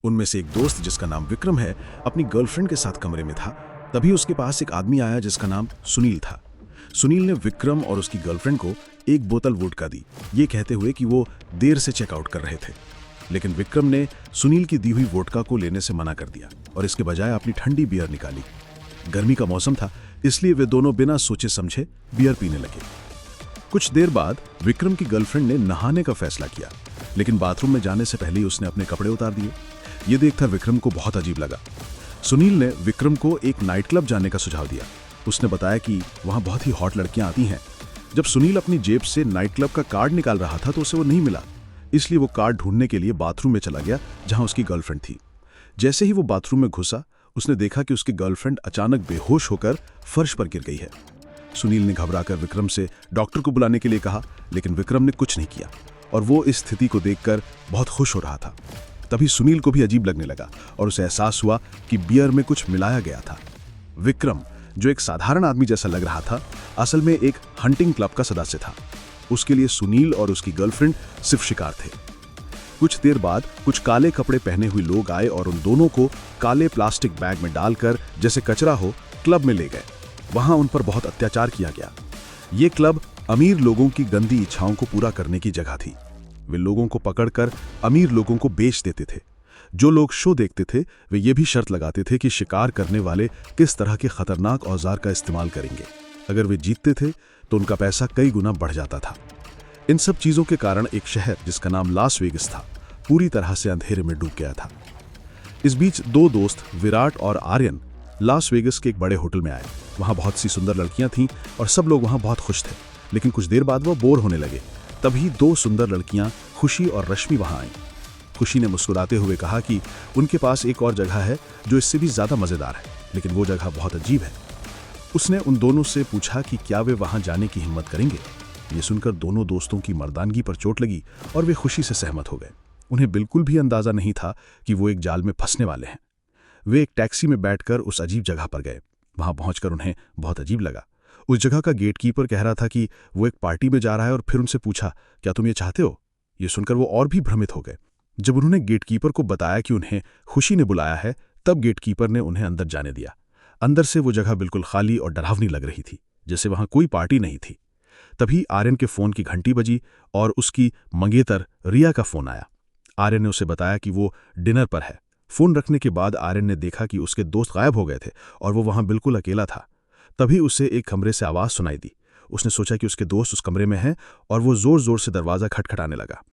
उनमें से एक दोस्त जिसका नाम विक्रम है अपनी गर्लफ्रेंड के साथ कमरे में था। तभी उसके पास एक आदमी आया जिसका नाम सुनील था। सुनील ने विक्रम और उसकी गर्लफ्रेंड को एक बोतल वोडका दी, ये कहते हुए कि वो देर से चेकआउट कर रहे थे। लेकिन विक्रम ने सुनील की दी हुई वोडका को लेने से मना कर दिया और इसके बजाय अपनी ठंडी बियर निकाली। गर्मी का मौसम था, इसलिए वे दोनों बिना सोचे समझे बियर पीने लगे। कुछ देर बाद विक्रम की गर्लफ्रेंड ने नहाने का फैसला किया, लेकिन बाथरूम में जाने से पहले ही उसने अपने कपड़े उतार दिए। ये देखकर विक्रम को बहुत अजीब लगा। सुनील ने विक्रम को एक नाइट क्लब जाने का सुझाव दिया। उसने बताया कि वहां बहुत ही हॉट लड़कियां आती हैं। जब सुनील अपनी जेब से नाइट क्लब का कार्ड निकाल रहा था तो उसे वो नहीं मिला, इसलिए वो कार्ड ढूंढने के लिए बाथरूम में चला गया जहां उसकी गर्लफ्रेंड थी। जैसे ही वो बाथरूम में घुसा, उसने देखा कि उसकी गर्लफ्रेंड अचानक बेहोश होकर फर्श पर गिर गई है। सुनील ने घबराकर विक्रम से डॉक्टर को बुलाने के लिए कहा, लेकिन विक्रम ने कुछ नहीं किया और वो इस स्थिति को देखकर बहुत खुश हो रहा था। तभी सुनील को भी अजीब लगने लगा और उसे एहसास हुआ कि बियर में कुछ मिलाया गया था। विक्रम, जो एक साधारण आदमी जैसा लग रहा था, असल में एक हंटिंग क्लब का सदस्य था। उसके लिए सुनील और उसकी गर्लफ्रेंड सिर्फ शिकार थे। कुछ देर बाद कुछ काले कपड़े पहने हुए लोग आए और उन दोनों को काले प्लास्टिक बैग में डालकर जैसे कचरा हो क्लब में ले गए। वहां उन पर बहुत अत्याचार किया गया। ये क्लब अमीर लोगों की गंदी इच्छाओं को पूरा करने की जगह थी। वे लोगों को पकड़कर अमीर लोगों को बेच देते थे। जो लोग शो देखते थे वे ये भी शर्त लगाते थे कि शिकार करने वाले किस तरह के खतरनाक औजार का इस्तेमाल करेंगे। अगर वे जीतते थे तो उनका पैसा कई गुना बढ़ जाता था। इन सब चीजों के कारण एक शहर जिसका नाम लास वेगस था पूरी तरह से अंधेरे में डूब गया था। इस बीच दो दोस्त विराट और आर्यन लास वेगस के एक बड़े होटल में आए। वहां बहुत सी सुंदर लड़कियां थीं और सब लोग वहां बहुत खुश थे। लेकिन कुछ देर बाद वो बोर होने लगे। तभी दो सुंदर लड़कियां खुशी और रश्मि वहां आईं। खुशी ने मुस्कुराते हुए कहा कि उनके पास एक और जगह है जो इससे भी ज्यादा मजेदार है, लेकिन वो जगह बहुत अजीब है। उसने उन दोनों से पूछा कि क्या वे वहां जाने की हिम्मत करेंगे। ये सुनकर दोनों दोस्तों की मर्दानगी पर चोट लगी और वे खुशी से सहमत हो गए। उन्हें बिल्कुल भी अंदाजा नहीं था कि वो एक जाल में फंसने वाले हैं। वे एक टैक्सी में बैठकर उस अजीब जगह पर गए। वहां पहुंचकर उन्हें बहुत अजीब लगा। उस जगह का गेटकीपर कह रहा था कि वो एक पार्टी में जा रहा है और फिर उनसे पूछा, क्या तुम ये चाहते हो? ये सुनकर वो और भी भ्रमित हो गए। जब उन्होंने गेटकीपर को बताया कि उन्हें खुशी ने बुलाया है, तब गेटकीपर ने उन्हें अंदर जाने दिया। अंदर से वो जगह बिल्कुल खाली और डरावनी लग रही थी, जैसे वहां कोई पार्टी नहीं थी। तभी आर्यन के फोन की घंटी बजी और उसकी मंगेतर रिया का फोन आया। आर्यन ने उसे बताया कि वो डिनर पर है। फोन रखने के बाद आर्यन ने देखा कि उसके दोस्त गायब हो गए थे और वो वहां बिल्कुल अकेला था। तभी उसे एक कमरे से आवाज सुनाई दी। उसने सोचा कि उसके दोस्त उस कमरे में हैं और वो जोर जोर से दरवाजा खटखटाने लगा।